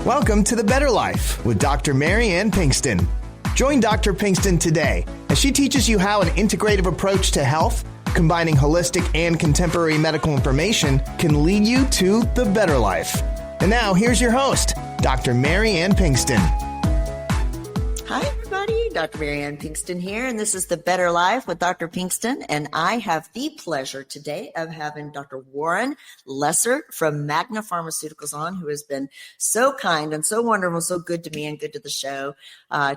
Welcome to The Better Life with Dr. Mary Ann Pinkston. Join Dr. Pinkston today as she teaches you how an integrative approach to health, combining holistic and contemporary medical information, can lead you to the better life. And now, here's your host, Dr. Mary Ann Pinkston. Hi, everybody. Dr. Mary Ann Pinkston here, and this is The Better Life with Dr. Pinkston. And I have the pleasure today of having Dr. Warren Lesser from Magna Pharmaceuticals on, who has been so kind and so wonderful, so good to me and good to the show,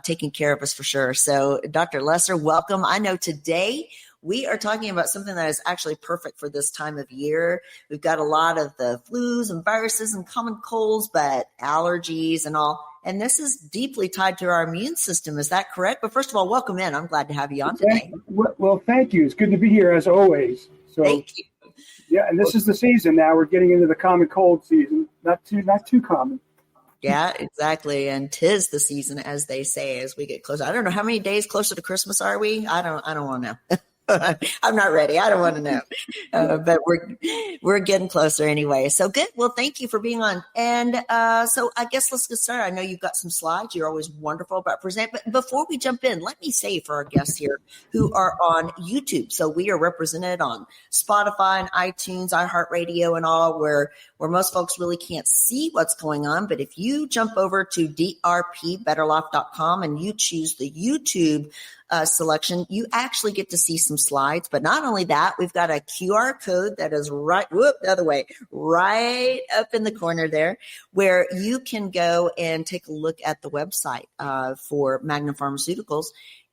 taking care of us for sure. So, Dr. Lesser, welcome. I know today we are talking about something that is actually perfect for this time of year. We've got a lot of the flus and viruses and common colds, but allergies and all. And this is deeply tied to our immune system. Is that correct? But first of all, welcome in. I'm glad to have you on today. Well, thank you. It's good to be here as always. So, thank you. Yeah, and this is the season now. We're getting into the common cold season. Not too common. Yeah, exactly. And 'tis the season, as they say, as we get closer. I don't know how many days closer to Christmas are we? I don't want to know. I'm not ready. I don't want to know, but we're getting closer anyway. So good. Well, thank you for being on. And so I guess let's get started. I know you've got some slides. You're always wonderful about present. But before we jump in, let me say for our guests here who are on YouTube. So we are represented on Spotify and iTunes, iHeartRadio, and all where most folks really can't see what's going on. But if you jump over to drpbetterlife.com and you choose the YouTube selection, you actually get to see some slides. But not only that, we've got a QR code that is right up in the corner there, where you can go and take a look at the website for Magna Pharmaceuticals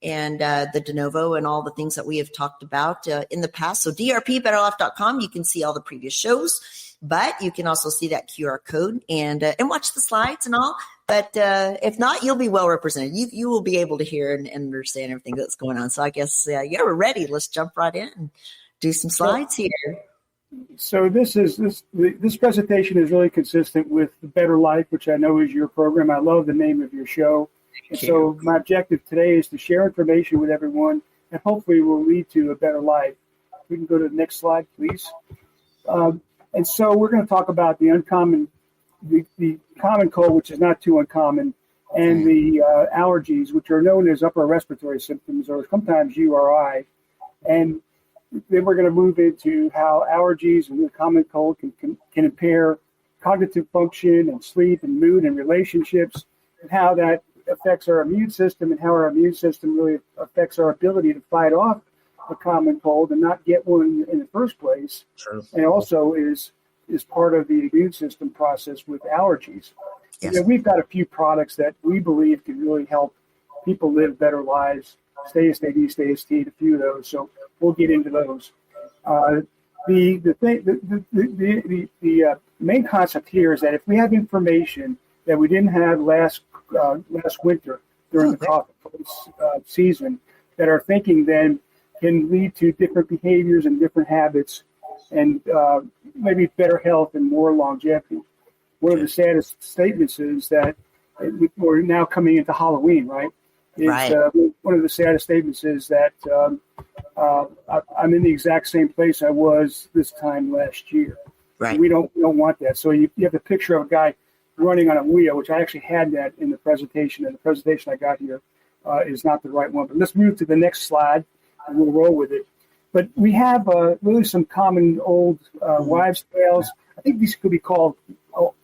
and the de novo and all the things that we have talked about in the past. So drpbetterlife.com, you can see all the previous shows, but you can also see that QR code and watch the slides and all. But if not, you'll be well represented. You will be able to hear and understand everything that's going on. So I guess, we're ready. Let's jump right in and do some slides here. So this presentation is really consistent with The Better Life, which I know is your program. I love the name of your show. And so my objective today is to share information with everyone and hopefully will lead to a better life. We can go to the next slide, please. And so we're going to talk about the common cold, which is not too uncommon, and the allergies, which are known as upper respiratory symptoms or sometimes URI. And then we're going to move into how allergies and the common cold can impair cognitive function and sleep and mood and relationships, and how that affects our immune system and how our immune system really affects our ability to fight off a common cold and not get one in the first place. Sure. And also is part of the immune system process with allergies. Yes. We've got a few products that we believe can really help people live better lives. Stay STD, Stay ST, a few of those. So we'll get into those. The main concept here is that if we have information that we didn't have last winter during the cough season, that our thinking then can lead to different behaviors and different habits and maybe better health and more longevity. One of the saddest statements is that we're now coming into Halloween, right? One of the saddest statements is that I'm in the exact same place I was this time last year. Right. We don't want that. So you have a picture of a guy running on a wheel, which I actually had that in the presentation, and the presentation I got here is not the right one. But let's move to the next slide, and we'll roll with it. But we have really some common old wives' tales. I think these could be called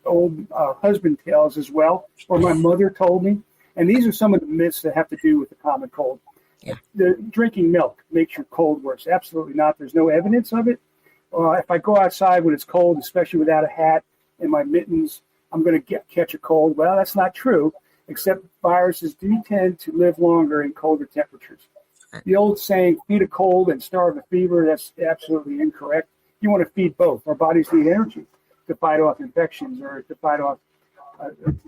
old husband tales as well, or my mother told me. And these are some of the myths that have to do with the common cold. Yeah. The drinking milk makes your cold worse. Absolutely not. There's no evidence of it. If I go outside when it's cold, especially without a hat and my mittens, I'm going to catch a cold. Well, that's not true, except viruses do tend to live longer in colder temperatures. The old saying, feed a cold and starve a fever, that's absolutely incorrect. You want to feed both. Our bodies need energy to fight off infections or to fight off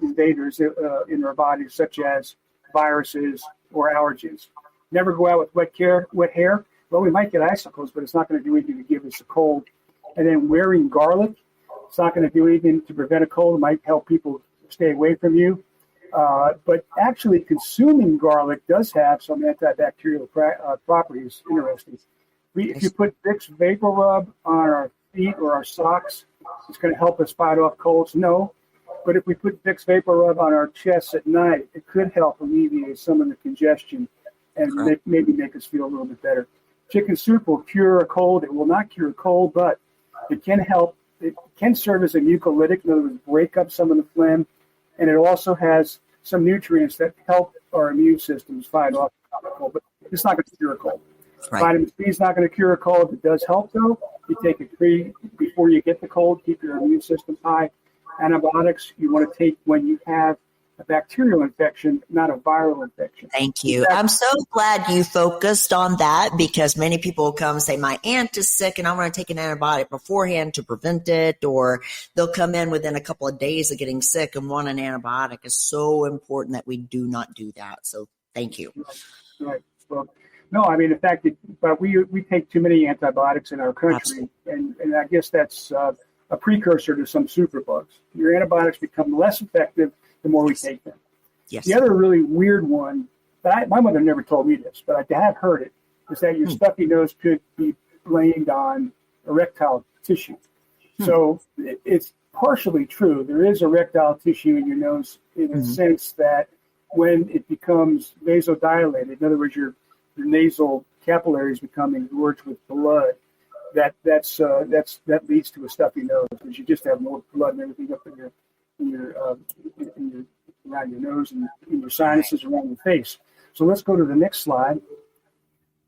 invaders in our bodies, such as viruses or allergens. Never go out with wet hair. Well, we might get icicles, but it's not going to do anything to give us a cold. And then wearing garlic, it's not going to do anything to prevent a cold. It might help people stay away from you. But actually consuming garlic does have some antibacterial properties. Interesting. If you put Vicks Vapor Rub on our feet or our socks, it's going to help us fight off colds. No, But if we put Vicks Vapor Rub on our chests at night, it could help alleviate some of the congestion and maybe make us feel a little bit better. Chicken soup will cure a cold. It will not cure a cold, but it can help. It can serve as a mucolytic, in other words, break up some of the phlegm. And it also has some nutrients that help our immune systems fight off the cold, but it's not going to cure a cold. Right. Vitamin C is not going to cure a cold. It does help, though. You take it before you get the cold, keep your immune system high. Antibiotics you want to take when you have a bacterial infection, not a viral infection. Thank you. I'm so glad you focused on that, because many people come and say, my aunt is sick and I want to take an antibiotic beforehand to prevent it, or they'll come in within a couple of days of getting sick and want an antibiotic. It's so important that we do not do that. So thank you. Right. Well, no, I mean, in fact, but we take too many antibiotics in our country, and I guess that's a precursor to some superbugs. Your antibiotics become less effective the more we take them. Yes. The other really weird one, but my mother never told me this, but I have heard it, is that your stuffy nose could be blamed on erectile tissue. So it's partially true. There is erectile tissue in your nose in a sense that when it becomes vasodilated, in other words, your nasal capillaries become engorged with blood, that leads to a stuffy nose, because you just have more blood and everything up in your around your nose and in your sinuses around your face. So let's go to the next slide.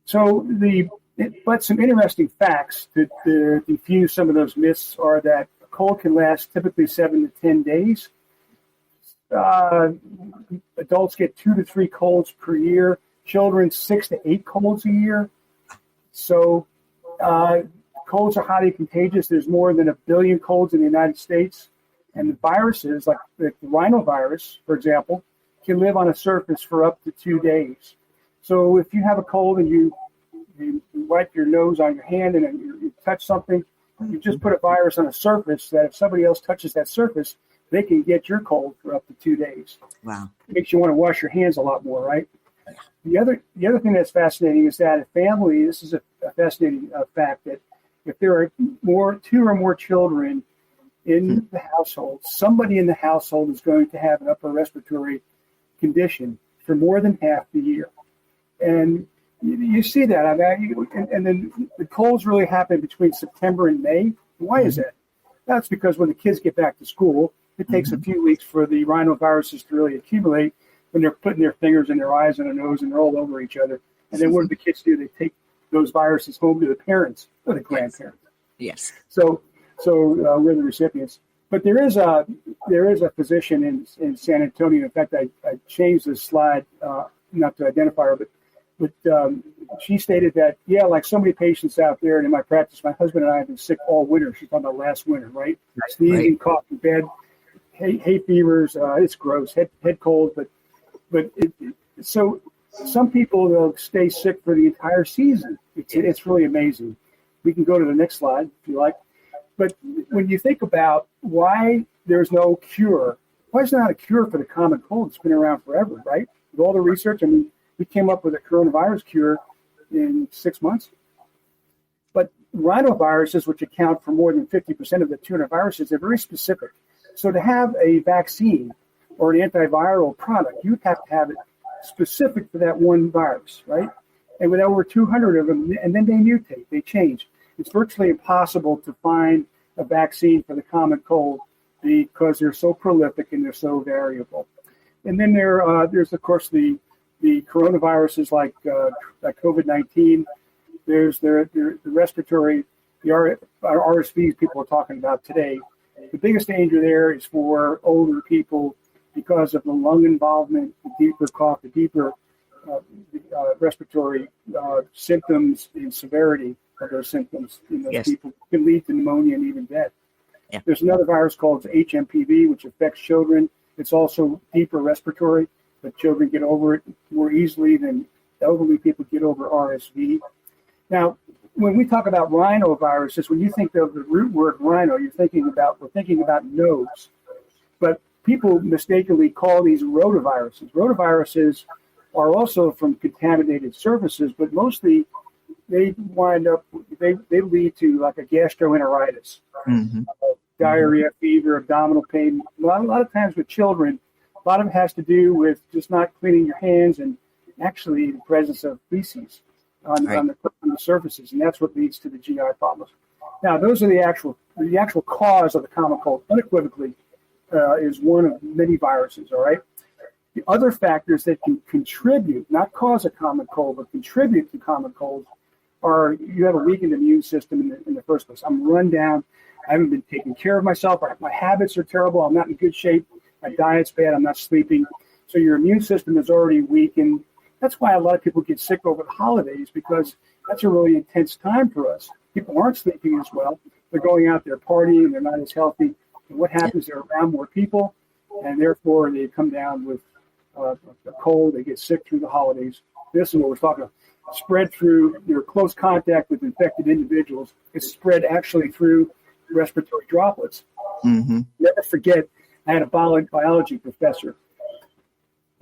So but some interesting facts to diffuse some of those myths are that a cold can last typically 7 to 10 days. Adults get 2 to 3 colds per year. Children 6 to 8 colds a year. So colds are highly contagious. There's more than 1 billion colds in the United States. And the viruses, like the rhinovirus, for example, can live on a surface for up to 2 days. So if you have a cold and you wipe your nose on your hand and you touch something, you just put a virus on a surface that if somebody else touches that surface, they can get your cold for up to 2 days. Wow. It makes you want to wash your hands a lot more, right? The other thing that's fascinating is that a family, this is a fascinating fact, that if there are 2 or more children in the household, somebody in the household is going to have an upper respiratory condition for more than half the year. And you see that. I mean, and then the colds really happen between September and May. Why is that? That's because when the kids get back to school, it takes a few weeks for the rhinoviruses to really accumulate, when they're putting their fingers in their eyes and their nose and they're all over each other. And then what do the kids do? They take those viruses home to the parents or the grandparents. Yes. So we're the recipients. But there is a physician in San Antonio. In fact, I changed this slide not to identify her, but she stated that, like so many patients out there, and in my practice, my husband and I have been sick all winter. She's talking about last winter, right? Sneezing, coughing, bed, hay fevers. It's gross. Head cold, but so some people they'll stay sick for the entire season. It's really amazing. We can go to the next slide if you like. But when you think about why there's no cure, why is there not a cure for the common cold? It's been around forever, right? With all the research, I mean, we came up with a coronavirus cure in 6 months. But rhinoviruses, which account for more than 50% of the 200 viruses, are very specific. So to have a vaccine or an antiviral product, you'd have to have it specific for that one virus, right? And with over 200 of them, and then they mutate, they change. It's virtually impossible to find a vaccine for the common cold because they're so prolific and they're so variable. And then there's of course the coronaviruses like COVID-19. There's the respiratory, the RSVs people are talking about today. The biggest danger there is for older people because of the lung involvement, the deeper cough, the deeper respiratory symptoms and severity of those symptoms in those people can lead to pneumonia and even death. Yeah. There's another virus called HMPV, which affects children. It's also deeper respiratory, but children get over it more easily than elderly people get over RSV. Now, when we talk about rhinoviruses, when you think of the root word rhino, we're thinking about nose. But people mistakenly call these rotaviruses. Rotaviruses are also from contaminated surfaces, but mostly they lead to like a gastroenteritis. diarrhea, fever, abdominal pain. A lot of times with children, a lot of it has to do with just not cleaning your hands and actually the presence of feces on the surfaces, and that's what leads to the GI problems. Now, those are the actual cause of the common cold. Unequivocally, is one of many viruses. All right. The other factors that can contribute, not cause a common cold, but contribute to common colds, are you have a weakened immune system in the first place. I'm run down. I haven't been taking care of myself. My habits are terrible. I'm not in good shape. My diet's bad. I'm not sleeping. So your immune system is already weakened. That's why a lot of people get sick over the holidays, because that's a really intense time for us. People aren't sleeping as well. They're going out there partying. They're not as healthy. And what happens? They're around more people, and therefore they come down with a cold. They get sick through the holidays. This is what we're talking about. Spread through your close contact with infected individuals. It's spread actually through respiratory droplets. Mm-hmm. Never forget, I had a biology professor.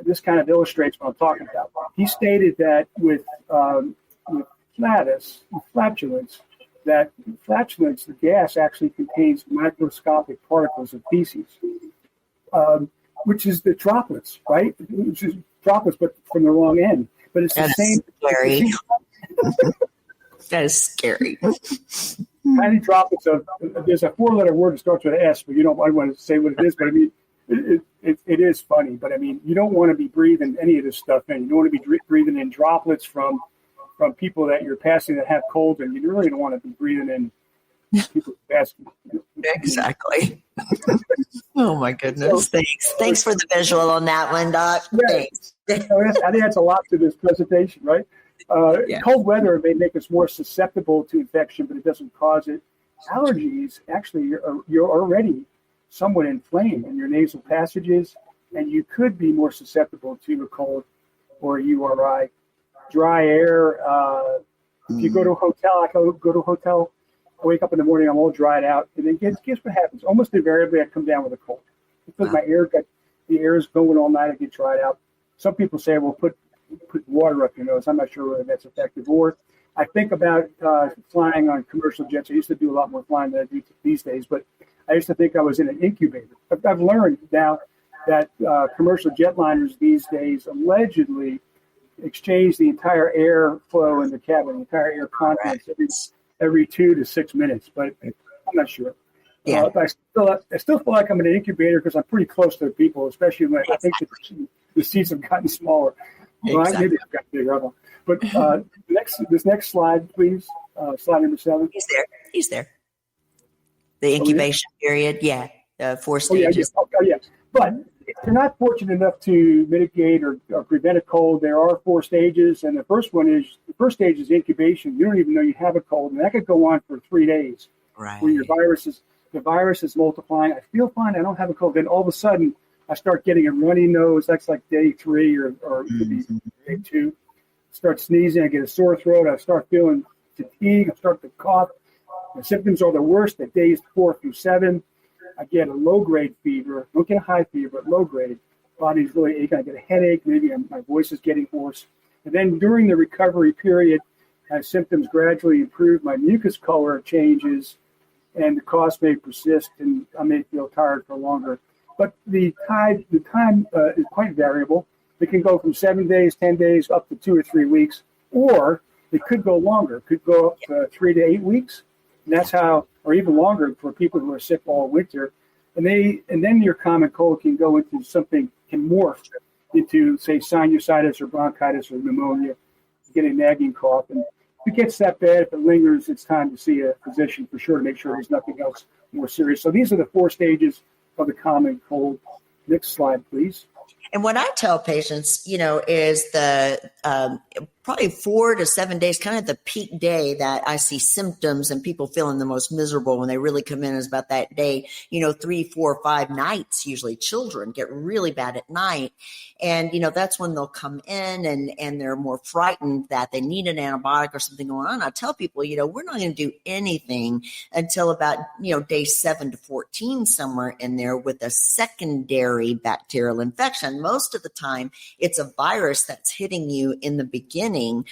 This kind of illustrates what I'm talking about. He stated that with flatulence, the gas actually contains microscopic particles of feces, which is the droplets, right? Which is droplets, but from the wrong end. But it's the same. Scary. That is scary. Tiny droplets of. There's a 4-letter word that starts with an S, but I want to say what it is. But I mean, it is funny. But I mean, you don't want to be breathing any of this stuff in. You don't want to be breathing in droplets from people that you're passing that have colds, and you really don't want to be breathing in people passing. Exactly. Oh my goodness! So, thanks for the visual on that one, Doc. Yeah. Thanks. I think that's a lot to this presentation, right? Cold weather may make us more susceptible to infection, but it doesn't cause it. Allergies, actually, you're already somewhat inflamed in your nasal passages, and you could be more susceptible to a cold or a URI. Dry air. If you go to a hotel, I wake up in the morning, I'm all dried out, and then guess what happens? Almost invariably, I come down with a cold because the air is going all night. I get dried out. Some people say, well, put water up your nose. I'm not sure whether that's effective. Or I think about flying on commercial jets. I used to do a lot more flying than I do these days, but I used to think I was in an incubator. I've learned now that commercial jetliners these days allegedly exchange the entire air flow in the cabin, the entire air contents every 2 to 6 minutes, but I'm not sure. Yeah. I still feel like I'm in an incubator because I'm pretty close to the people, especially when I think the seats have gotten smaller. Well, maybe I've got bigger. But this next slide, please. Slide number 7. He's there. The incubation period, 4 stages. Yeah. But if you're not fortunate enough to mitigate or prevent a cold, there are 4 stages, and the first stage is incubation. You don't even know you have a cold, and that could go on for 3 days. Right. Where the virus is multiplying. I feel fine. I don't have a cold. Then all of a sudden, I start getting a runny nose. That's like day 3 or it could be day 2. Start sneezing. I get a sore throat. I start feeling fatigue. I start to cough. The symptoms are the worst at days 4 through 7. I get a low-grade fever. Don't get a high fever, but low-grade. Body's really aching. I get a headache. Maybe my voice is getting hoarse. And then during the recovery period, as symptoms gradually improve, my mucus color changes, and the cough may persist, and I may feel tired for longer. But the time is quite variable. It can go from 7 days, 10 days, up to 2 or 3 weeks, or it could go longer. It could go up to 3 to 8 weeks, and that's how, or even longer for people who are sick all winter. And then your common cold can go into something, can morph into, say, sinusitis or bronchitis or pneumonia, get a nagging cough. And if it gets that bad, if it lingers, it's time to see a physician for sure to make sure there's nothing else more serious. So these are the 4 stages of the common cold. Next slide, please. And what I tell patients, is the probably 4 to 7 days, kind of the peak day that I see symptoms and people feeling the most miserable when they really come in is about that day, 3, 4, 5 nights. Usually children get really bad at night. And, that's when they'll come in and they're more frightened that they need an antibiotic or something going on. I tell people, we're not going to do anything until about, day 7 to 14, somewhere in there with a secondary bacterial infection. Most of the time it's a virus that's hitting you in the beginning beginning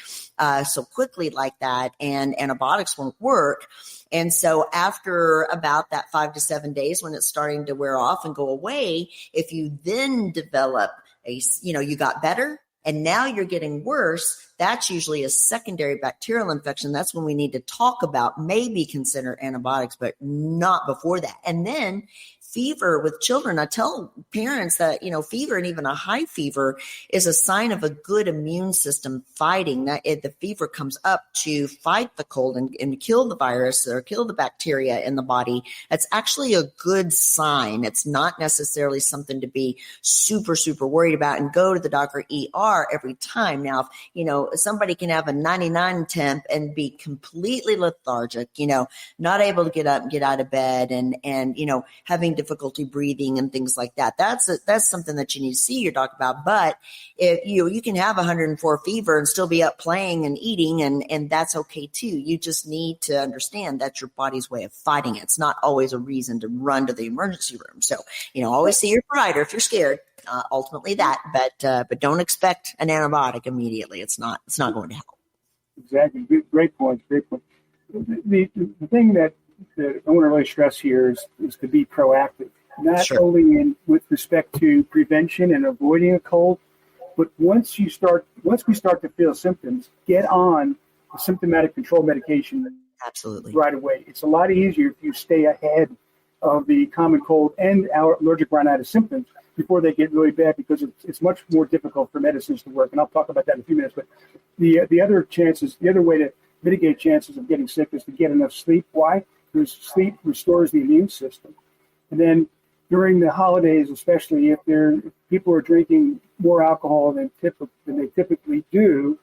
so quickly like that, and antibiotics won't work. And so after about that 5 to 7 days, when it's starting to wear off and go away, if you then develop you got better and now you're getting worse, that's usually a secondary bacterial infection. That's when we need to talk about, maybe consider antibiotics, but not before that. And then fever with children. I tell parents that, fever, and even a high fever, is a sign of a good immune system fighting. That the fever comes up to fight the cold and kill the virus or kill the bacteria in the body. That's actually a good sign. It's not necessarily something to be super, super worried about and go to the doctor ER every time. Now, if somebody can have a 99 temp and be completely lethargic, not able to get up and get out of bed and having difficulty breathing and things like that. That's something that you need to see your doctor about. But if you can have 104 fever and still be up playing and eating, and that's okay too. You just need to understand that's your body's way of fighting it. It's not always a reason to run to the emergency room. So, always see your provider if you're scared. Ultimately that, but don't expect an antibiotic immediately. It's not going to help. Exactly. Great point. The thing that I want to really stress here is to be proactive, not only with respect to prevention and avoiding a cold, but once we start to feel symptoms, get on the symptomatic control medication. Absolutely. Right away. It's a lot easier if you stay ahead of the common cold and our allergic rhinitis symptoms before they get really bad, because it's much more difficult for medicines to work. And I'll talk about that in a few minutes. But the other way to mitigate chances of getting sick is to get enough sleep. Why? Because sleep restores the immune system. And then during the holidays, especially if people are drinking more alcohol than they typically do,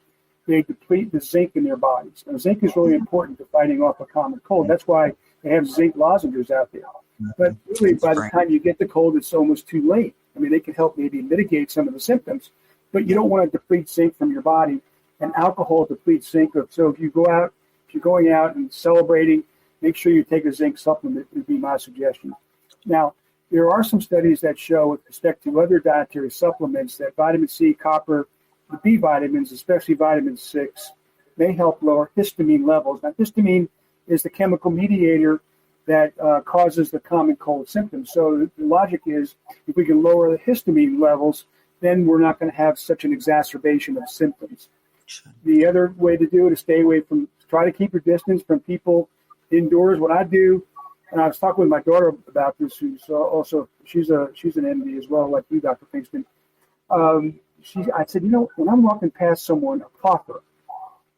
they deplete the zinc in their bodies. And zinc is really important to fighting off a common cold. That's why they have zinc lozenges out there. But really, by the time you get the cold, it's almost too late. I mean, they can help maybe mitigate some of the symptoms, but you don't want to deplete zinc from your body. And alcohol depletes zinc. So if you're going out and celebrating, make sure you take a zinc supplement would be my suggestion. Now, there are some studies that show with respect to other dietary supplements that vitamin C, copper, the B vitamins, especially vitamin 6, may help lower histamine levels. Now, histamine is the chemical mediator that causes the common cold symptoms. So the logic is, if we can lower the histamine levels, then we're not going to have such an exacerbation of symptoms. The other way to do it is try to keep your distance from people indoors. What I do, and I was talking with my daughter about this, who's also, she's an MD as well, like you, Dr. Pinkston. I said, when I'm walking past someone, a cougher,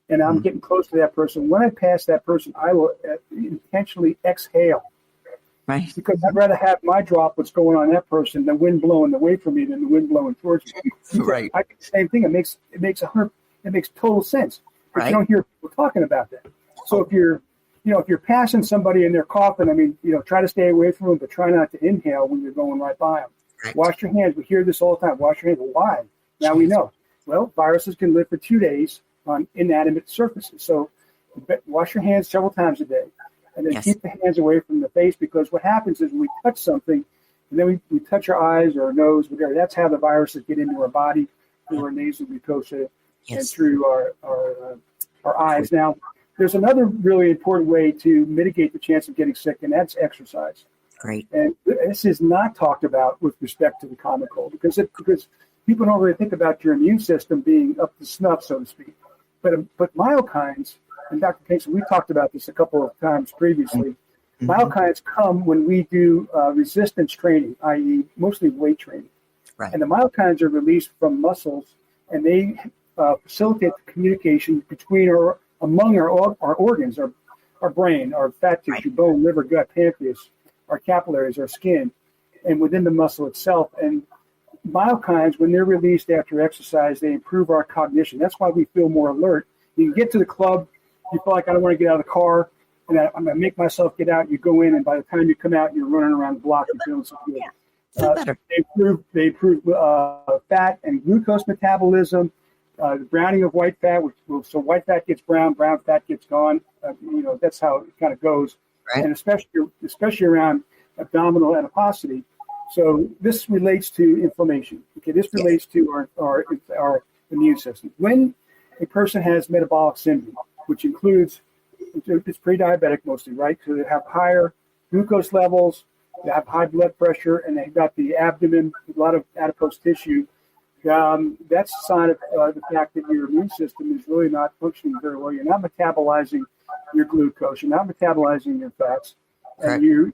and I'm getting close to that person, when I pass that person, I will intentionally exhale. Right. Because I'd rather have my droplets going on that person, the wind blowing away from me, than the wind blowing towards me. Right. Same thing. It makes total sense. But you don't hear people talking about that. So if you're passing somebody and they're coughing, try to stay away from them, but try not to inhale when you're going right by them. Right. Wash your hands. We hear this all the time. Wash your hands. Well, why? Now we know. Well, viruses can live for 2 days on inanimate surfaces. So wash your hands several times a day. And then keep the hands away from the face, because what happens is we touch something, and then we touch our eyes or our nose, whatever. That's how the viruses get into our body, through our nasal mucosa and through our eyes. Now, there's another really important way to mitigate the chance of getting sick, and that's exercise. Great. And this is not talked about with respect to the common cold, because people don't really think about your immune system being up to snuff, so to speak. But myokines, and Dr. Pinkston, we talked about this a couple of times previously. Mm-hmm. Myokines come when we do resistance training, i.e. mostly weight training. Right. And the myokines are released from muscles, and they facilitate the communication among our organs, our brain, our fat tissue, bone, liver, gut, pancreas, our capillaries, our skin, and within the muscle itself. And myokines, when they're released after exercise, they improve our cognition. That's why we feel more alert. You can get to the club, you feel like I don't want to get out of the car, and I'm going to make myself get out. You go in, and by the time you come out, you're running around the block. You're feeling so good. Feel better. They improve fat and glucose metabolism, the browning of white fat. So white fat gets brown fat gets gone. That's how it kind of goes. Right. And especially around abdominal adiposity. So this relates to inflammation. Okay, this relates to our immune system. When a person has metabolic syndrome, which includes, it's pre-diabetic mostly, right? So they have higher glucose levels, they have high blood pressure, and they've got the abdomen, a lot of adipose tissue. That's a sign of the fact that your immune system is really not functioning very well. You're not metabolizing your glucose, you're not metabolizing your fats, and you're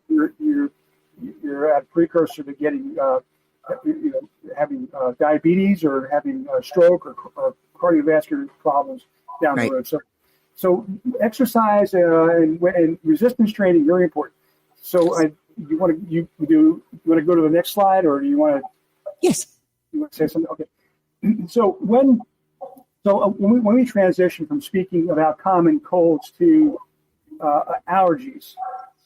at a precursor to getting having diabetes or having a stroke or cardiovascular problems down the road. So exercise and resistance training, very important. So you want to go to the next slide, or do you want to? Yes. You want to say something? Okay. So when we transition from speaking about common colds to allergies,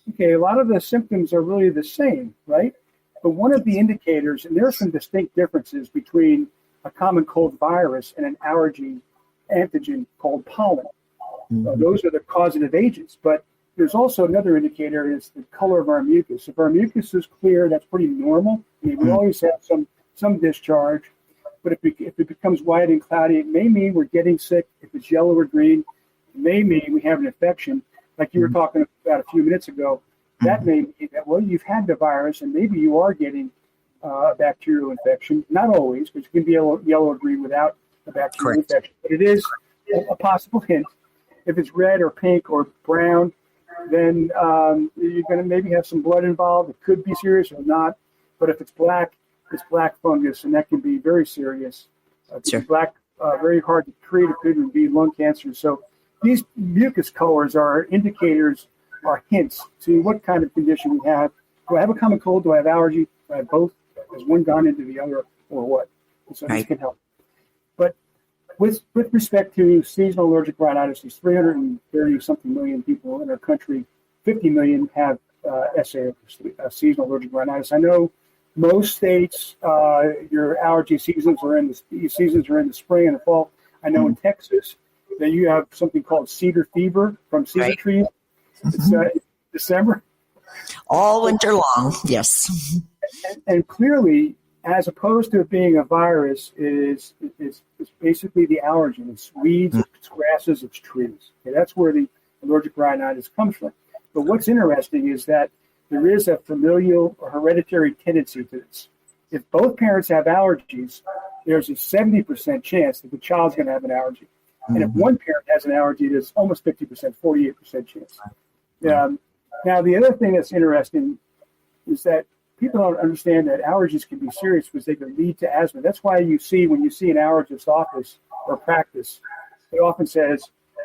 okay, a lot of the symptoms are really the same, right? But one of the indicators, and there are some distinct differences between a common cold virus and an allergy antigen called pollen. Those are the causative agents. But there's also another indicator, is the color of our mucus. If our mucus is clear, that's pretty normal. I mean, we always have some discharge. But if it becomes white and cloudy, it may mean we're getting sick. If it's yellow or green, it may mean we have an infection, like you were talking about a few minutes ago. That may mean that, well, you've had the virus and maybe you are getting a bacterial infection. Not always, because it can be yellow or green without a bacterial infection. But it is a possible hint. If it's red or pink or brown, then you're going to maybe have some blood involved. It could be serious or not. But if it's black fungus, and that can be very serious. Black, very hard to treat. It could even be lung cancer. So these mucus colors are indicators, are hints to what kind of condition we have. Do I have a common cold? Do I have allergy? Do I have both? Has one gone into the other, or what? So this can help. But with respect to seasonal allergic rhinitis, there's 330-something million people in our country. 50 million have SA, seasonal allergic rhinitis. I know most states, your allergy seasons are in the spring and the fall. I know in Texas that you have something called cedar fever from cedar trees. It's December. All winter long, yes. And clearly, as opposed to it being a virus, it's basically the allergen. It's weeds, it's grasses, it's trees. Okay, that's where the allergic rhinitis comes from. But what's interesting is that there is a familial or hereditary tendency to this. If both parents have allergies, there's a 70% chance that the child's going to have an allergy. And if one parent has an allergy, there's almost 50%, 48% chance. Now, the other thing that's interesting is that people don't understand that allergies can be serious because they can lead to asthma. That's why when you see an allergist's office or practice, it often says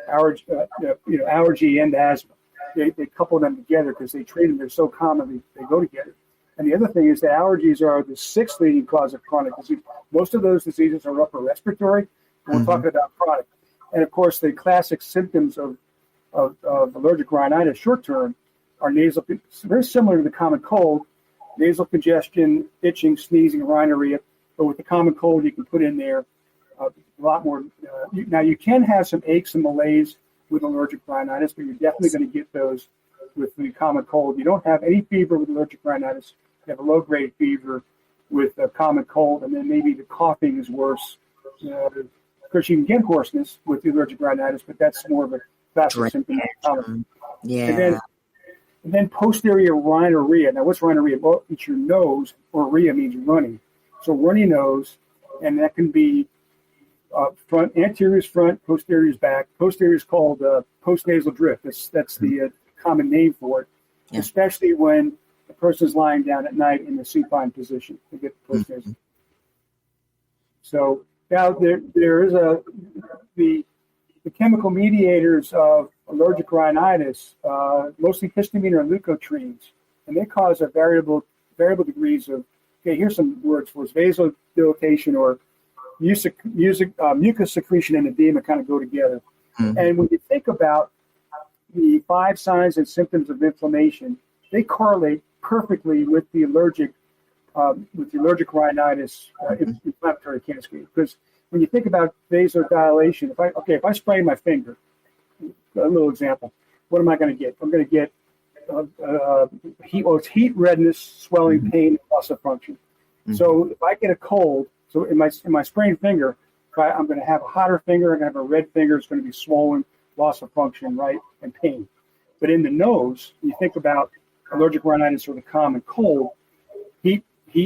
allergy and asthma. They couple them together because they treat them. They're so common, they go together. And the other thing is that allergies are the sixth leading cause of chronic disease. Most of those diseases are upper respiratory. We're talking about chronic. And of course, the classic symptoms of allergic rhinitis short term are nasal, very similar to the common cold, nasal congestion, itching, sneezing, rhinorrhea. But with the common cold, you can put in there a lot more. Now, you can have some aches and malaise with allergic rhinitis, but you're definitely going to get those with the common cold. You don't have any fever with allergic rhinitis. You have a low-grade fever with a common cold, and then maybe the coughing is worse. Of course, you can get hoarseness with the allergic rhinitis, but that's more of a classic symptom of common. Yeah. And then posterior rhinorrhea. Now, what's rhinorrhea? Well, it's your nose, or rhea means runny. So runny nose, and that can be front, anterior is front, posterior is back. Posterior is called postnasal drift. That's the common name for it, especially when the person is lying down at night in the supine position. They get the postnasal. So now there is the chemical mediators of allergic rhinitis, mostly histamine or leukotrienes, and they cause a variable degrees of. Okay, here's some words for us: vasodilatation or mucus secretion and edema kind of go together. And when you think about the 5 signs and symptoms of inflammation, they correlate perfectly with the allergic rhinitis inflammatory cascade. Because when you think about vasodilation, if I sprain my finger, a little example, what am I going to get? I'm going to get heat, redness, swelling, pain, loss of function. So if I get a cold, so in my sprained finger, I'm going to have a hotter finger, I'm going to have a red finger, it's going to be swollen, loss of function, right, and pain. But in the nose, you think about allergic rhinitis or the common cold, heat,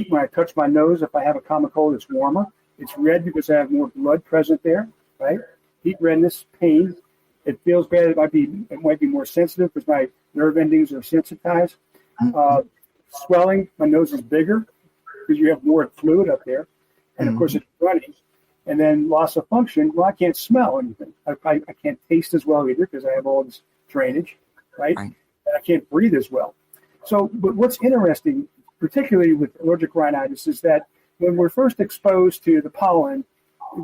when I touch my nose, if I have a common cold, it's warmer. It's red because I have more blood present there, right? Heat, redness, pain. It feels bad. It might be more sensitive because my nerve endings are sensitized. Swelling, my nose is bigger because you have more fluid up there. And of course, it's running. And then loss of function, well, I can't smell anything. I can't taste as well either because I have all this drainage, right? And I can't breathe as well. So, but what's interesting, particularly with allergic rhinitis, is that when we're first exposed to the pollen,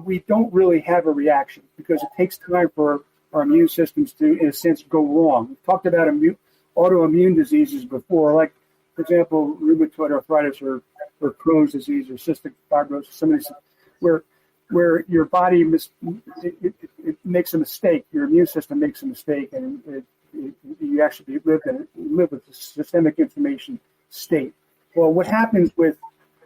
we don't really have a reaction because it takes time for our immune systems to, in a sense, go wrong. We've talked about autoimmune diseases before, like, for example, rheumatoid arthritis or Crohn's disease or cystic fibrosis, some of these, where your body it makes a mistake, your immune system makes a mistake, and you actually live with a systemic inflammation state. Well, what happens with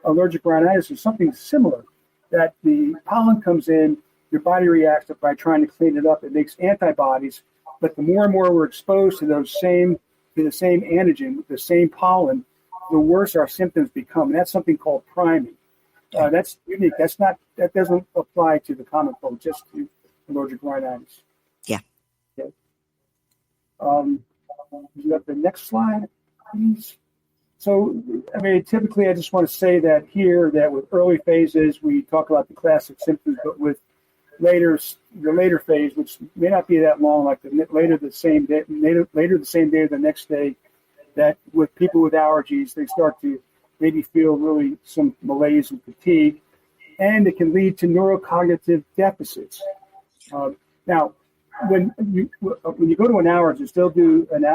allergic rhinitis is something similar, that the pollen comes in, your body reacts by trying to clean it up. It makes antibodies, but the more and more we're exposed to the same antigen, the same pollen, the worse our symptoms become. And that's something called priming. That's unique. That doesn't apply to the common cold, just to allergic rhinitis. Yeah. Okay. You have the next slide, please. So, I mean, typically I just want to say that here, that with early phases, we talk about the classic symptoms, but with the later phase, which may not be that long, like later the same day or the next day, that with people with allergies, they start to maybe feel really some malaise and fatigue, and it can lead to neurocognitive deficits. Now, when you go to an allergist, they'll do an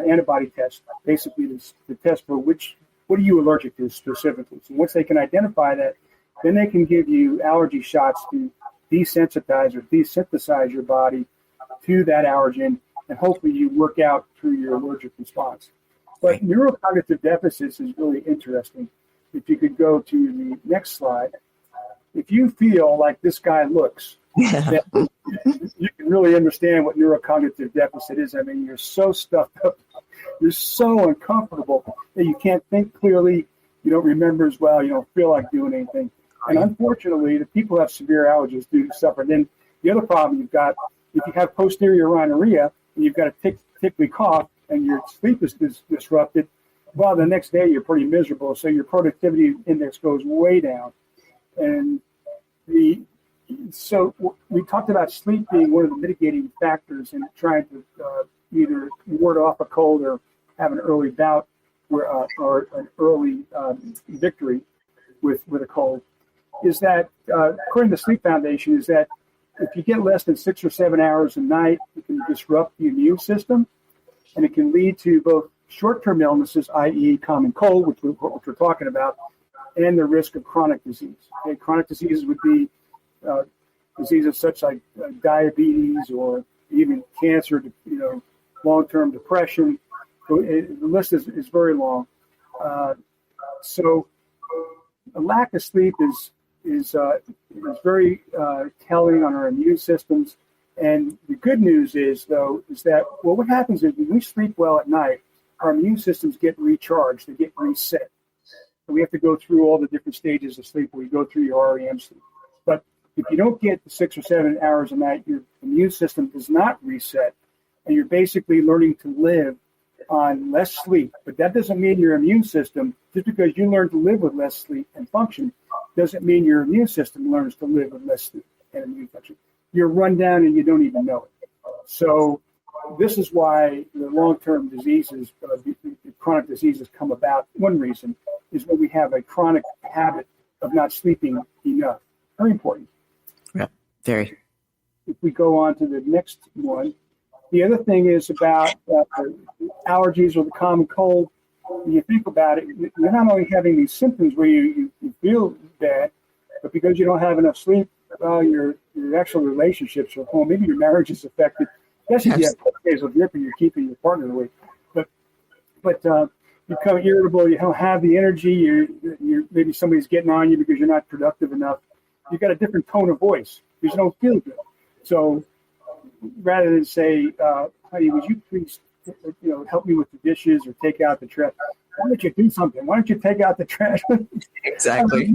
antibody test, basically to test for what are you allergic to specifically. So once they can identify that, then they can give you allergy shots to desensitize or desynthesize your body to that allergen, and hopefully you work out through your allergic response. But neurocognitive deficits is really interesting. If you could go to the next slide. If you feel like this guy looks, then you can really understand what neurocognitive deficit is. I mean, you're so stuffed up, you're so uncomfortable that you can't think clearly, you don't remember as well, you don't feel like doing anything. And unfortunately, the people who have severe allergies do suffer. And then the other problem you've got, if you have posterior rhinorrhea and you've got a tickly cough and your sleep is disrupted, well, the next day you're pretty miserable. So your productivity index goes way down. And so we talked about sleep being one of the mitigating factors in trying to either ward off a cold or have an early bout or an early victory with a cold. Is that, according to the Sleep Foundation, is that if you get less than 6 or 7 hours a night, it can disrupt the immune system, and it can lead to both short-term illnesses, i.e. common cold, which we're talking about, and the risk of chronic disease. Okay? Chronic diseases would be diseases such like diabetes or even cancer, long-term depression. So the list is very long. So a lack of sleep is very telling on our immune systems. And the good news is that what happens is when we sleep well at night, our immune systems get recharged, they get reset. So we have to go through all the different stages of sleep where you go through your REM sleep. But if you don't get the 6 or 7 hours a night, your immune system does not reset, and you're basically learning to live on less sleep. But that doesn't mean your immune system, just because you learn to live with less sleep and function, doesn't mean your immune system learns to live with less sleep and immune function. You're run down and you don't even know it. So this is why the long-term diseases, chronic diseases come about. One reason is when we have a chronic habit of not sleeping enough. Very important. Yeah, very. If we go on to the next one, the other thing is about allergies or the common cold. When you think about it, you're not only having these symptoms where you feel bad, but because you don't have enough sleep, your actual relationships are home. Maybe your marriage is affected. Especially if you have 4 days of grip and you're keeping your partner awake. But you become irritable. You don't have the energy. You're maybe somebody's getting on you because you're not productive enough. you got a different tone of voice because you don't feel good. So rather than say, honey, would you please, help me with the dishes or take out the trash? Why don't you do something? Why don't you take out the trash? Exactly.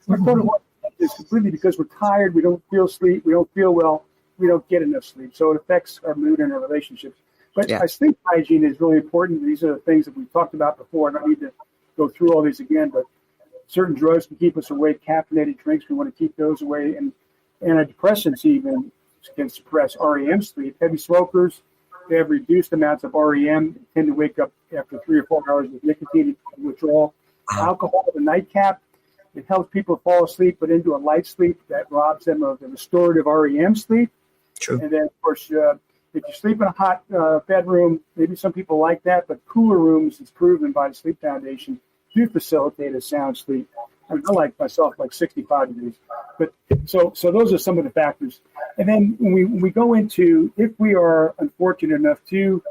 Our tone of voice is completely because we're tired. We don't feel sleep. We don't feel well. We don't get enough sleep. So it affects our mood and our relationships. But sleep hygiene is really important. These are the things that we've talked about before. I don't need to go through all these again, but certain drugs can keep us awake. Caffeinated drinks, we want to keep those away. And antidepressants even can suppress REM sleep. Heavy smokers, they have reduced amounts of REM, tend to wake up after 3 or 4 hours with nicotine withdrawal. Alcohol, the nightcap, it helps people fall asleep, but into a light sleep that robs them of the restorative REM sleep. True. And then, of course, if you sleep in a hot bedroom, maybe some people like that, but cooler rooms, it's proven by the Sleep Foundation, do facilitate a sound sleep. I like myself like 65 degrees. But so those are some of the factors. And then when we go into, if we are unfortunate enough to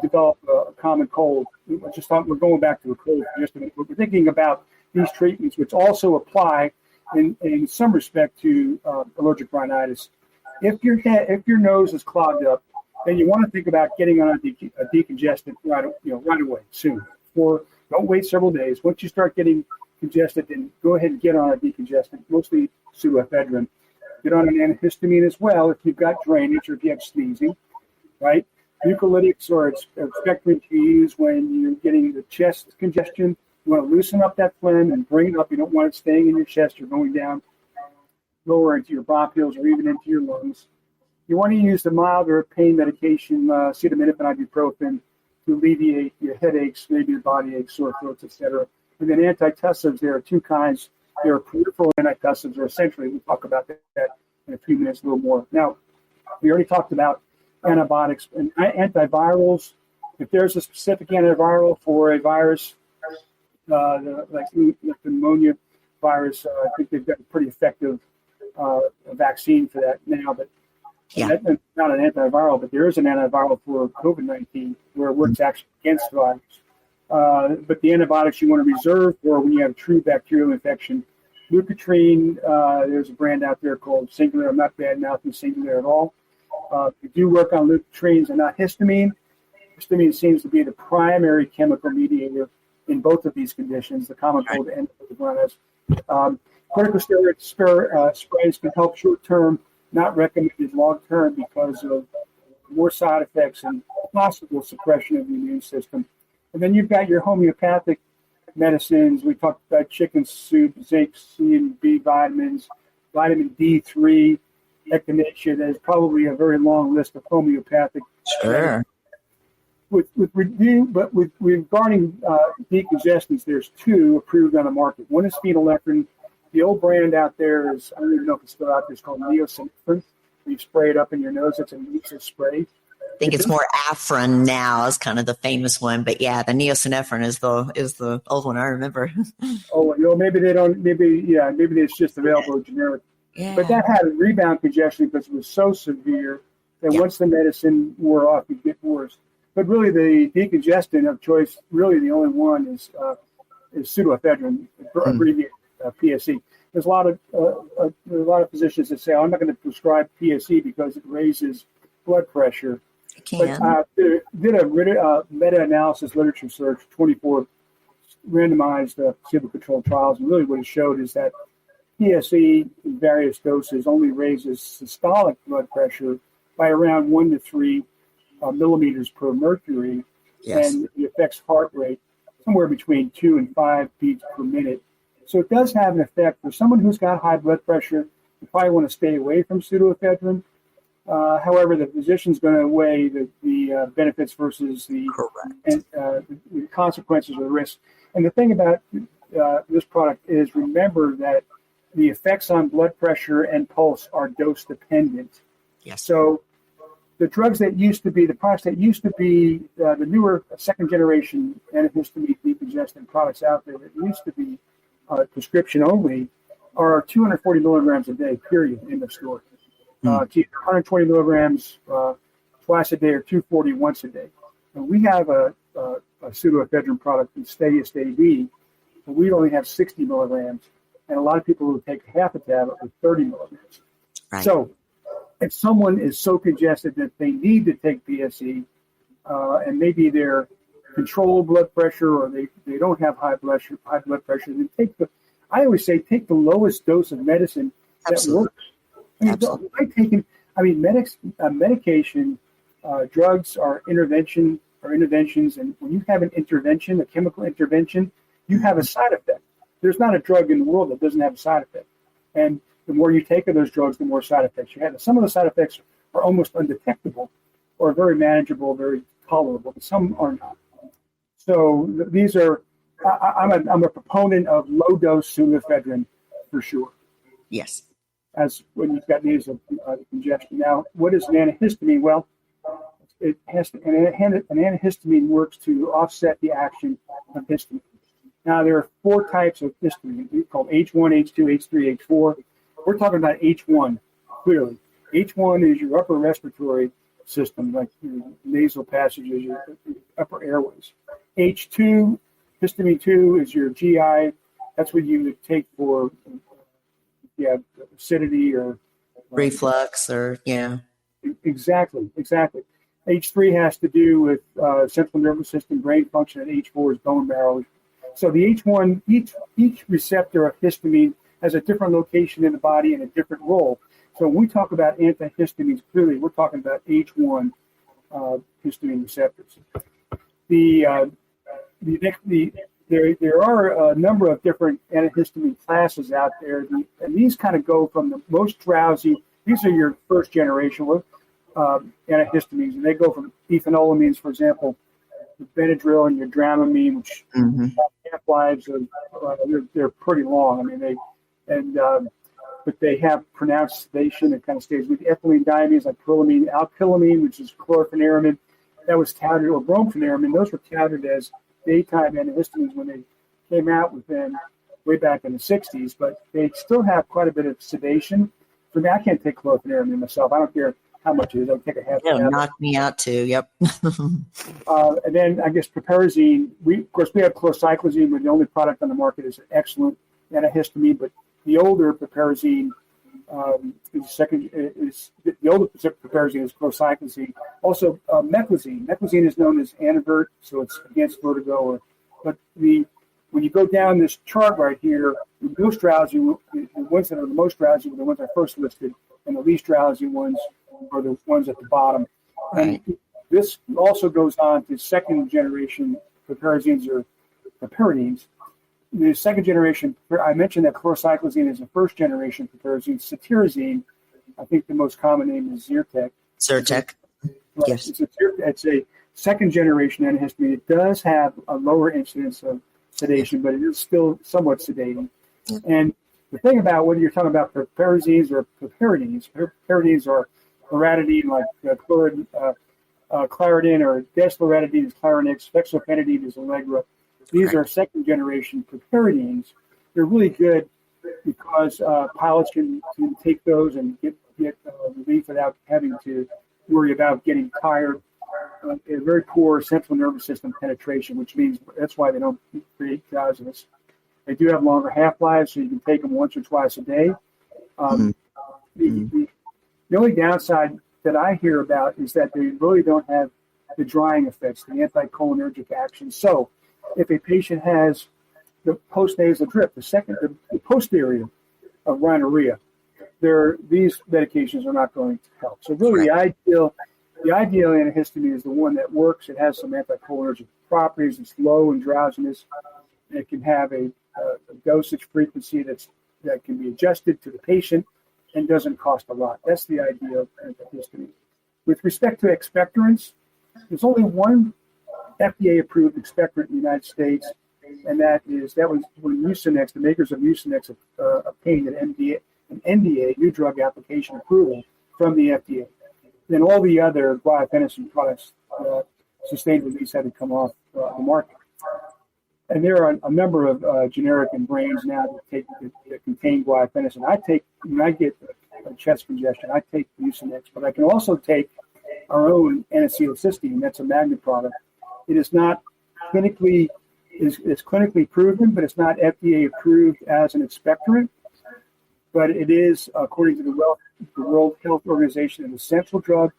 develop a common cold, we're going back to a cold for just a minute. We're thinking about these treatments, which also apply in some respect to allergic rhinitis. If your nose is clogged up, then you want to think about getting on a decongestant right away, soon. Or don't wait several days. Once you start getting congested, then go ahead and get on a decongestant, mostly pseudoephedrine. Get on an antihistamine as well if you've got drainage or if you have sneezing, right? Mucolytics are expected to use when you're getting the chest congestion. You want to loosen up that phlegm and bring it up. You don't want it staying in your chest or going down lower into your bronchioles or even into your lungs. You want to use the milder pain medication, acetaminophen, ibuprofen, to alleviate your headaches, maybe your body aches, sore throats, etc. And then antitussives, there are two kinds. There are peripheral antitussives, or essentially, we'll talk about that in a few minutes, a little more. Now, we already talked about antibiotics and antivirals. If there's a specific antiviral for a virus, like the pneumonia virus, I think they've got a pretty effective vaccine for that now. But that's not an antiviral, but there is an antiviral for COVID-19 where it works actually against the virus. But the antibiotics you want to reserve for when you have true bacterial infection. Leukotriene, there's a brand out there called Singular. I'm not bad-mouthing Singular at all. We do work on leukotrienes and not histamine. Histamine seems to be the primary chemical mediator in both of these conditions, the common cold and the rhinitis. Corticosteroid sprays can help short-term, not recommended long-term because of more side effects and possible suppression of the immune system. And then you've got your homeopathic medicines. We talked about chicken soup, zinc, C and B vitamins, vitamin D3, echinacea. There's probably a very long list of homeopathic. Sure. Regarding decongestants, there's two approved on the market. One is phenylephrine. The old brand out there is, I don't even know if it's still out there, it's called neosynephrine. You spray it up in your nose. It's a nasal spray. I think it's more Afrin now is kind of the famous one, but yeah, the neosynephrine is the old one I remember. Maybe they don't. Maybe it's just available generic. Yeah. But that had a rebound congestion because it was so severe that once the medicine wore off, you'd get worse. But really, the decongestant of choice, really the only one is pseudoephedrine, abbreviated PSE. There's a lot of physicians that say, I'm not going to prescribe PSE because it raises blood pressure. But did a meta-analysis literature search, 24 randomized placebo-controlled trials, and really what it showed is that PSE in various doses only raises systolic blood pressure by around 1 to 3 millimeters per mercury, and it affects heart rate somewhere between 2 and 5 beats per minute. So it does have an effect. For someone who's got high blood pressure, you probably want to stay away from pseudoephedrine. However, the physician's going to weigh the benefits versus the consequences or the risk. And the thing about this product is, remember that the effects on blood pressure and pulse are dose dependent. Yes. So the products that used to be the newer second generation antihistamine decongestant products out there that used to be prescription only are 240 milligrams a day, period, in the store. 120 milligrams twice a day or 240 once a day. And we have a pseudoephedrine product, the Steadiest AD, but we only have 60 milligrams. and a lot of people will take half a tablet with 30 milligrams. Right. So if someone is so congested that they need to take BSE, and maybe they're controlled blood pressure or they don't have high blood pressure, then I always say take the lowest dose of medicine that Absolutely. works. Medication, drugs are interventions, and when you have an intervention, a chemical intervention, you have a side effect. There's not a drug in the world that doesn't have a side effect. And the more you take of those drugs, the more side effects you have. And some of the side effects are almost undetectable or very manageable, very tolerable, but some are not. So these are, I'm a proponent of low-dose pseudoephedrine for sure. Yes. As when you've got nasal congestion. Now, what is an antihistamine? Well, an antihistamine works to offset the action of histamine. Now, there are 4 types of histamine called H1, H2, H3, H4. We're talking about H1, clearly. H1 is your upper respiratory system, like your nasal passages, your upper airways. H2, histamine 2, is your GI. That's what you would take for acidity or reflux or, Exactly. H3 has to do with central nervous system, brain function, and H4 is bone marrow. So the H1, each receptor of histamine has a different location in the body and a different role. So when we talk about antihistamines, clearly we're talking about H1 histamine receptors. There are a number of different antihistamine classes out there, and these kind of go from the most drowsy. These are your first generation antihistamines, and they go from ethanolamines, for example, the Benadryl and your Dramamine, which half-lives of they're pretty long. I mean, but they have pronounced sedation. It kind of stays with ethylene diamines like prolamine, alkylamine, which is chlorpheniramine, that was touted, or brompheniramine. Those were touted as daytime antihistamines when they came out with them way back in the 60s, but they still have quite a bit of sedation. For me, I can't take chlorpheniramine myself. I don't care how much it is. I'll take a half. It'll knock me out too. Yep. And then I guess piperazine. We have chlorcyclazine, but the only product on the market is an excellent antihistamine. But the older piperazine is chlorcyclazine. Also, meclizine. Meclizine is known as Antivert, so it's against vertigo. When you go down this chart right here, the most drowsy, the ones that are the most drowsy were the ones I first listed, and the least drowsy ones are the ones at the bottom. Right. And this also goes on to second generation piperazines or piperidines. The second generation, I mentioned that chlorcyclazine is a first generation piperazine. Cetirizine, I think the most common name is Zyrtec. Zyrtec. Right. Yes. It's a second generation antihistamine. It does have a lower incidence of sedation, but it is still somewhat sedating. Yep. And the thing about whether you're talking about piperazines or piperidines are loratadine, like Claritin, or desloratadine is Clarinix, fexofenadine is Allegra. These are second generation piperidines. They're really good because pilots can take those and get relief without having to worry about getting tired. A very poor central nervous system penetration, which means that's why they don't create drowsiness. They do have longer half-lives, so you can take them once or twice a day. The only downside that I hear about is that they really don't have the drying effects, the anticholinergic action. So if a patient has the postnasal drip, the posterior of rhinorrhea, these medications are not going to help. So really the ideal antihistamine is the one that works. It has some anticholinergic properties. It's low in drowsiness. It can have a dosage frequency that can be adjusted to the patient and doesn't cost a lot. That's the ideal antihistamine. With respect to expectorants, there's only one FDA-approved expectorant in the United States, and that was when Mucinex, the makers of Mucinex, obtained an NDA, new drug application approval from the FDA. Then all the other guaifenesin products, sustained release, had to come off the market. And there are a number of generic and brands now that contain guaifenesin. When I get a chest congestion, I take Mucinex, but I can also take our own N-acetylcysteine. That's a Magna product. It is not clinically is clinically proven, but it's not FDA approved as an expectorant. But it is, according to the World Health Organization, an essential drug.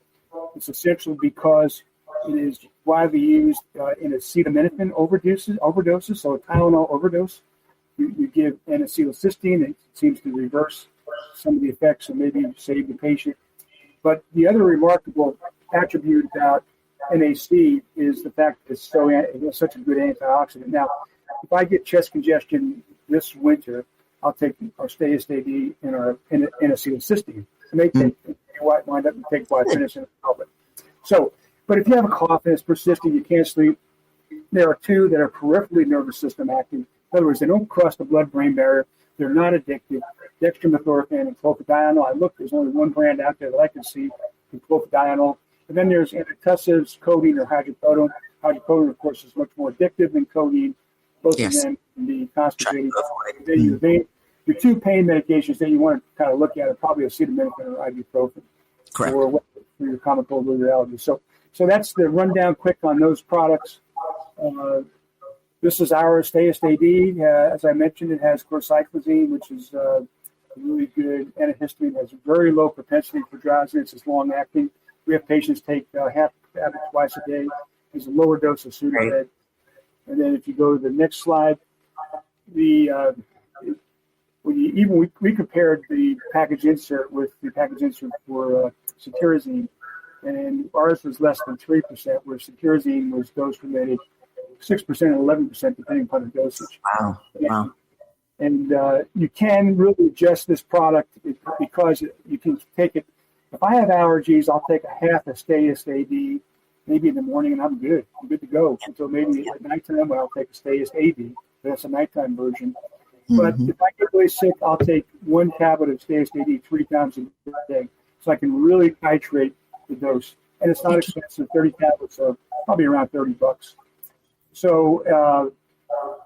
It's essential because it is widely used in acetaminophen overdoses, so a Tylenol overdose. You give N-acetylcysteine, it seems to reverse some of the effects and maybe save the patient. But the other remarkable attribute about NAC is the fact that it's such a good antioxidant. Now, if I get chest congestion this winter, I'll take our Stay-S-Day-D and our N-acetylcysteine. I may take wind up and take Bifenacin. So, but if you have a cough and it's persistent, you can't sleep, there are two that are peripherally nervous system acting. In other words, they don't cross the blood-brain barrier. They're not addictive. Dextromethorphan and clofidionol. I looked, there's only one brand out there that I can see, clofidionol. And then there's antitussives, codeine or hydrocodone. Hydrocodone, of course, is much more addictive than codeine. Both of them can be constipating. Your two pain medications that you want to kind of look at are probably acetaminophen or ibuprofen. Correct. For your common cold or your allergies. So that's the rundown quick on those products. This is our Stay-S-Day-D. As I mentioned, it has chlorcyclazine, which is a really good antihistamine. It has a very low propensity for drowsiness. It's long-acting. We have patients take half of it twice a day. There's a lower dose of Sudafed. And then if you go to the next slide, we compared the package insert with the package insert for cetirizine, and ours was less than 3%, where cetirizine was dose-related 6% and 11%, depending upon the dosage. Wow. And you can really adjust this product because you can take it. If I have allergies, I'll take a half a Stay-S-Day-D, maybe in the morning, and I'm good. I'm good to go. Until maybe at nighttime, when I'll take a Stay-S-A-D. That's a nighttime version. But if I get really sick, I'll take one tablet of Stay-S-A-D 3 times a day, so I can really titrate the dose. And it's not expensive. 30 tablets are probably around $30. So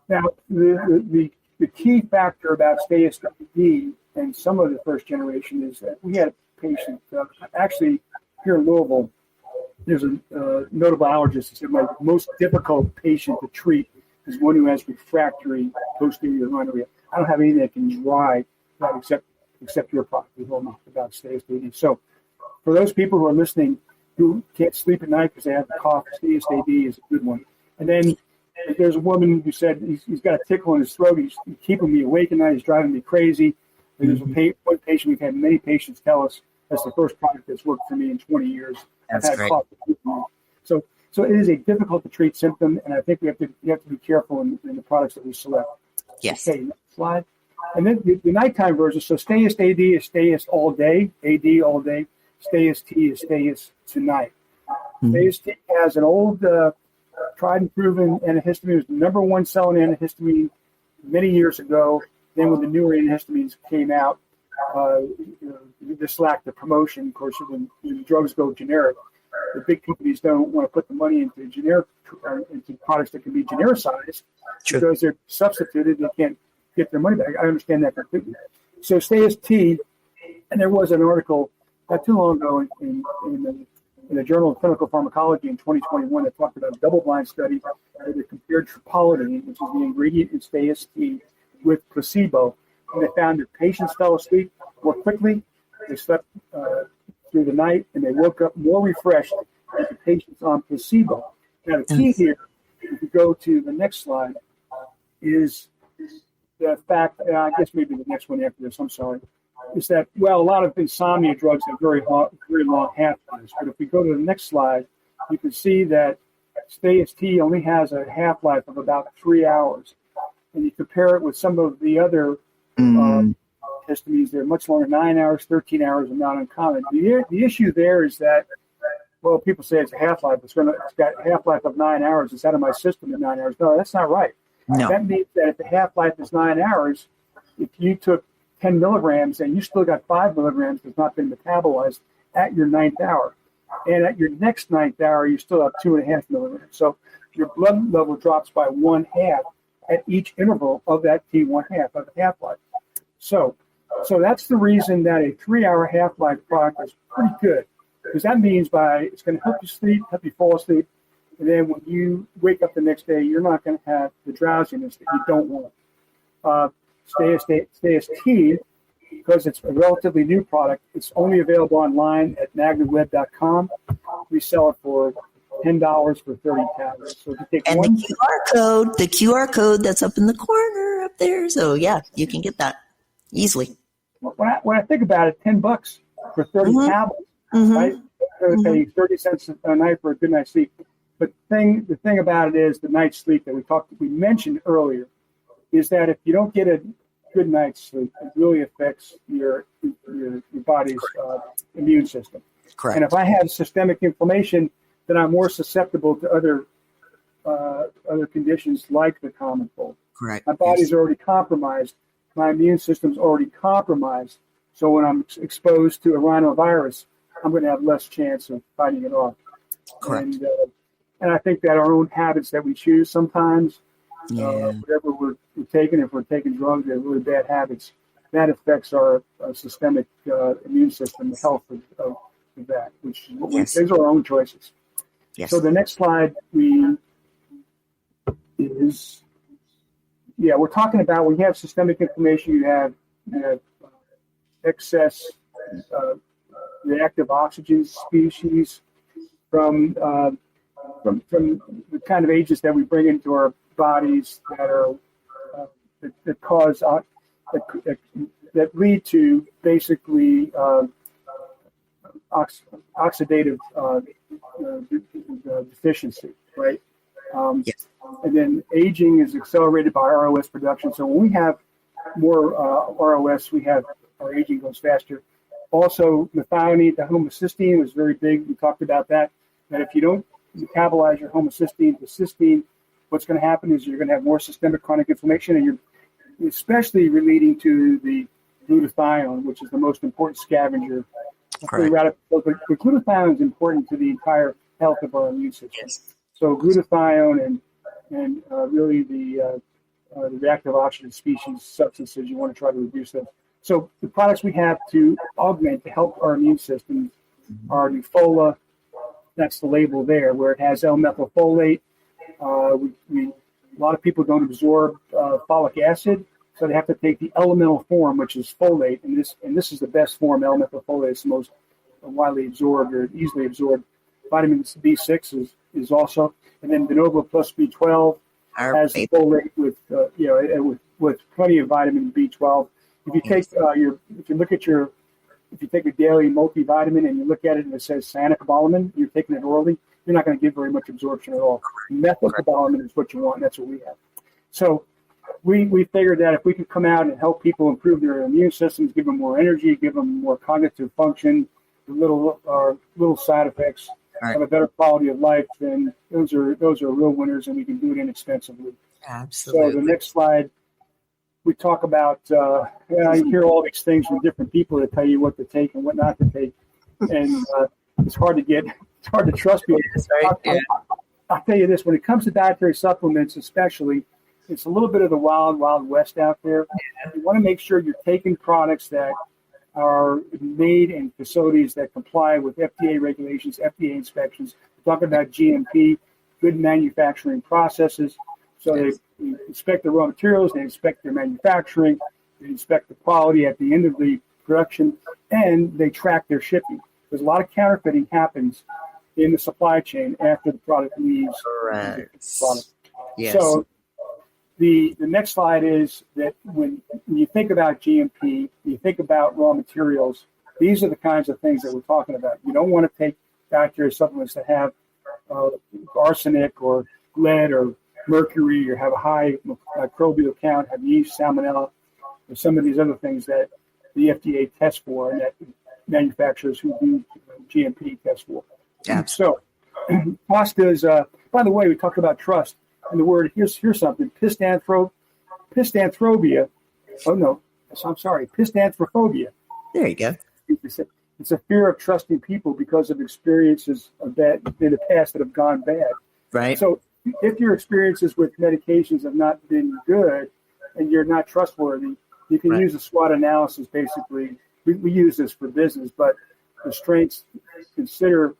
now the key factor about Stay-S-Day-D and some of the first generation is that we had a patient, actually here in Louisville, there's a notable allergist that said my most difficult patient to treat is one who has refractory posterior rhinorrhea. I don't have anything that can dry that except your product. We don't know about Stay-S-Day-D. So for those people who are listening who can't sleep at night because they have a cough, Stay-S-Day-D is a good one. And then there's a woman who said he's got a tickle in his throat. He's keeping me awake at night. He's driving me crazy. And there's one patient, we've had many patients tell us that's the first product that's worked for me in 20 years. That's great. So it is a difficult to treat symptom, and I think you have to be careful in the products that we select. Yes. Okay, next slide. And then the nighttime version. So Stay-S-Day-D is Stay-S all day, AD all day. Stay-S-T is Stay-S tonight. Stay-S-T has an old tried and proven antihistamine. It was the number one selling antihistamine many years ago. Then when the newer antihistamines came out, this lacked the promotion. Of course, when drugs go generic, the big companies don't want to put the money into into products that can be genericized because they're substituted. They can't get their money back. I understand that completely. So Stay-S-T, and there was an article not too long ago in the Journal of Clinical Pharmacology in 2021 that talked about a double-blind study where they compared tropoladine, which is the ingredient in Stay-S-T, with placebo. And they found that patients fell asleep more quickly, they slept through the night, and they woke up more refreshed than the patients on placebo. Now, the key here, if you go to the next slide, is the fact, I guess maybe the next one after this, I'm sorry, is that, well, a lot of insomnia drugs have very long half-lives. But if we go to the next slide, you can see that Stay-S-T only has a half-life of about 3 hours. And you compare it with some of the other histamines, they're much longer, 9 hours, 13 hours are not uncommon. The issue there is that, well, people say it's a half-life. It's got a half-life of 9 hours. It's out of my system in 9 hours. No, that's not right. No. That means that if the half-life is 9 hours, if you took 10 milligrams and you still got 5 milligrams that's not been metabolized at your 9th hour. And at your next 9th hour, you still have 2.5 milligrams. So your blood level drops by 1/2 at each interval of that T1/2 of the half-life. So that's the reason that a 3-hour half-life product is pretty good, because that means it's going to help you sleep, help you fall asleep, And then when you wake up the next day, you're not going to have the drowsiness that you don't want. STAST, because it's a relatively new product, it's only available online at magnaweb.com. We sell it for $10 for 30 tablets. So if you take and one, the QR code that's up in the corner up there. So yeah, you can get that easily. when I think about it, $10 for 30 tablets, right? They're paying 30 cents a night for a good night's sleep. But the thing about it is the night's sleep that we mentioned earlier is that if you don't get a good night's sleep, it really affects your body's immune system. Correct. And if I have systemic inflammation, then I'm more susceptible to other conditions like the common cold. Correct. My body's already compromised. My immune system's already compromised. So when I'm exposed to a rhinovirus, I'm going to have less chance of fighting it off. Correct. And I think that our own habits that we choose sometimes, Yeah. whatever we're taking, if we're taking drugs, they're really bad habits, that affects our systemic immune system, the health of that, which is what these are our own choices. Yes. So the next slide we're talking about when you have systemic inflammation, you have excess reactive oxygen species from the kind of agents that we bring into our bodies that are that cause that lead to basically oxidative deficiency, right? Yes. And then aging is accelerated by ROS production. So when we have more ROS, our aging goes faster. Also, methionine to homocysteine was very big. We talked about that. That if you don't metabolize your homocysteine to cysteine, what's going to happen is you're going to have more systemic chronic inflammation, and you're especially relating to the glutathione, which is the most important scavenger. Correct. But glutathione is important to the entire health of our immune system. Yes. So glutathione and really the reactive oxygen species substances, you want to try to reduce those. So the products we have to augment to help our immune system are Nufola. That's the label there, where it has L-methylfolate. A lot of people don't absorb folic acid, so they have to take the elemental form, which is folate, and this is the best form. L-methylfolate is the most widely absorbed or easily absorbed. Vitamin B6 is also, and then Benova plus B12 has folate with plenty of vitamin B12. If you take if you take a daily multivitamin and you look at it and it says cyanocobalamin, you're taking it orally, you're not going to get very much absorption at all. Methylcobalamin is what you want, and that's what we have. So we figured that if we could come out and help people improve their immune systems, give them more energy, give them more cognitive function, little side effects, have a better quality of life, then those are real winners, and we can do it inexpensively. Absolutely. So the next slide, we talk about, I hear all these things from different people that tell you what to take and what not to take. And it's hard to trust people. I'll tell you this, when it comes to dietary supplements especially, it's a little bit of the wild, wild west out there. You want to make sure you're taking products that are made in facilities that comply with FDA regulations, FDA inspections. We're talking about GMP, good manufacturing processes. So they inspect the raw materials, they inspect their manufacturing, they inspect the quality at the end of the production, and they track their shipping. There's a lot of counterfeiting happens in the supply chain after the product leaves. Correct. Yes. So the next slide is that when you think about GMP, you think about raw materials, these are the kinds of things that we're talking about. You don't want to take dietary supplements that have arsenic or lead or mercury or have a high microbial count, have yeast, salmonella, or some of these other things that the FDA tests for and that manufacturers who do GMP test for. Absolutely. So pastas, by the way, we talked about trust, and the word, here's something, pistanthrophobia. Pistanthrophobia. There you go. It's a fear of trusting people because of experiences of that in the past that have gone bad. Right. So if your experiences with medications have not been good and you're not trustworthy, you can use a SWOT analysis. Basically, we use this for business, but the strengths, consider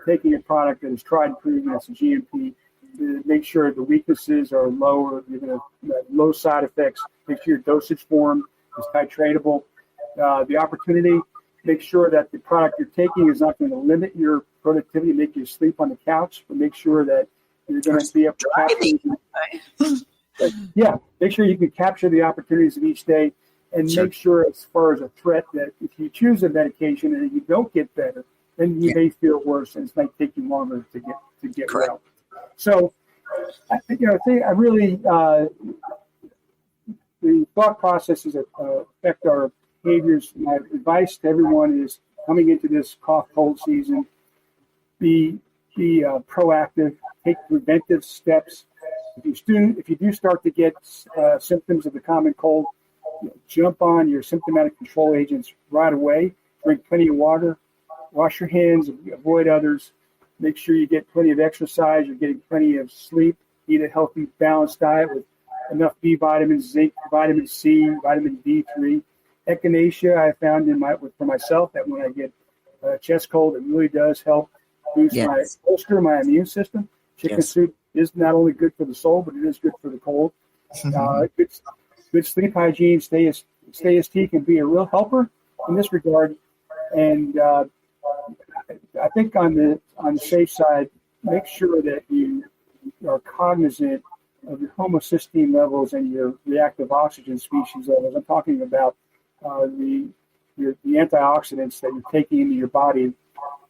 taking a product that is tried and proven, that's a GMP, to make sure the weaknesses are lower, you're going to low side effects, make sure your dosage form is titratable. The opportunity, make sure that the product you're taking is not going to limit your productivity, make you sleep on the couch, but make sure that you're going to be able to capture. Yeah, make sure you can capture the opportunities of each day, and make sure, as far as a threat, that if you choose a medication and you don't get better, then you may feel worse, and it might take you longer to get well. So, I really the thought processes affect our behaviors. My advice to everyone is, coming into this cough cold season, be proactive, take preventive steps. If you do start to get symptoms of the common cold, jump on your symptomatic control agents right away. Drink plenty of water, wash your hands, avoid others. Make sure you get plenty of exercise, you're getting plenty of sleep, eat a healthy, balanced diet with enough B vitamins, zinc, vitamin C, vitamin D3. Echinacea, I found for myself, that when I get a chest cold, it really does help boost my immune system. Chicken soup is not only good for the soul, but it is good for the cold. Good sleep hygiene, stay as tea can be a real helper in this regard. And I think on the safe side, make sure that you are cognizant of your homocysteine levels and your reactive oxygen species levels. I'm talking about the antioxidants that you're taking into your body.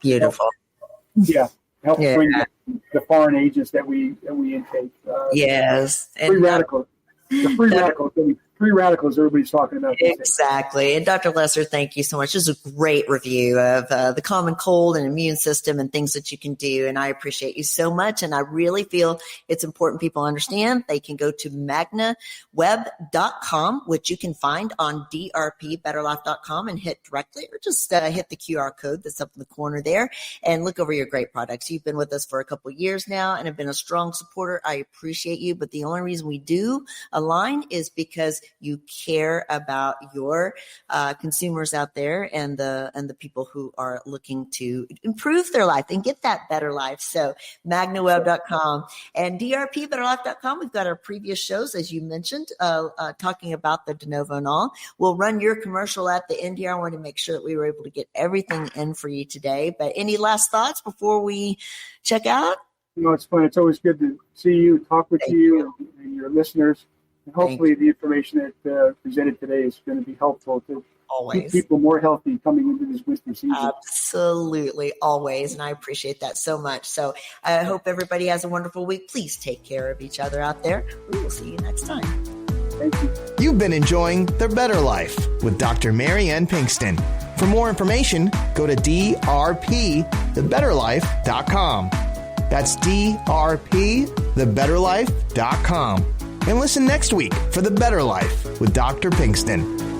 Beautiful. Help bring the foreign agents that we intake. Yes. Free radicals. The free radicals everybody's talking about. Exactly. And Dr. Lesser, thank you so much. This is a great review of the common cold and immune system and things that you can do. And I appreciate you so much. And I really feel it's important people understand. They can go to magnaweb.com, which you can find on drpbetterlife.com, and hit directly, or just hit the QR code that's up in the corner there, and look over your great products. You've been with us for a couple of years now and have been a strong supporter. I appreciate you. But the only reason we do align is because you care about your consumers out there and the people who are looking to improve their life and get that better life. So magnaweb.com and drpbetterlife.com. We've got our previous shows, as you mentioned, talking about the de novo and all. We'll run your commercial at the end here. I want to make sure that we were able to get everything in for you today. But any last thoughts before we check out? It's fun. It's always good to see you, talk with you and your listeners. And hopefully the information that presented today is going to be helpful to keep people more healthy coming into this winter season. Absolutely, always. And I appreciate that so much. So I hope everybody has a wonderful week. Please take care of each other out there. We will see you next time. Thank you. You've been enjoying The Better Life with Dr. Mary Ann Pinkston. For more information, go to drpthebetterlife.com. That's drpthebetterlife.com. And listen next week for The Better Life with Dr. Pinkston.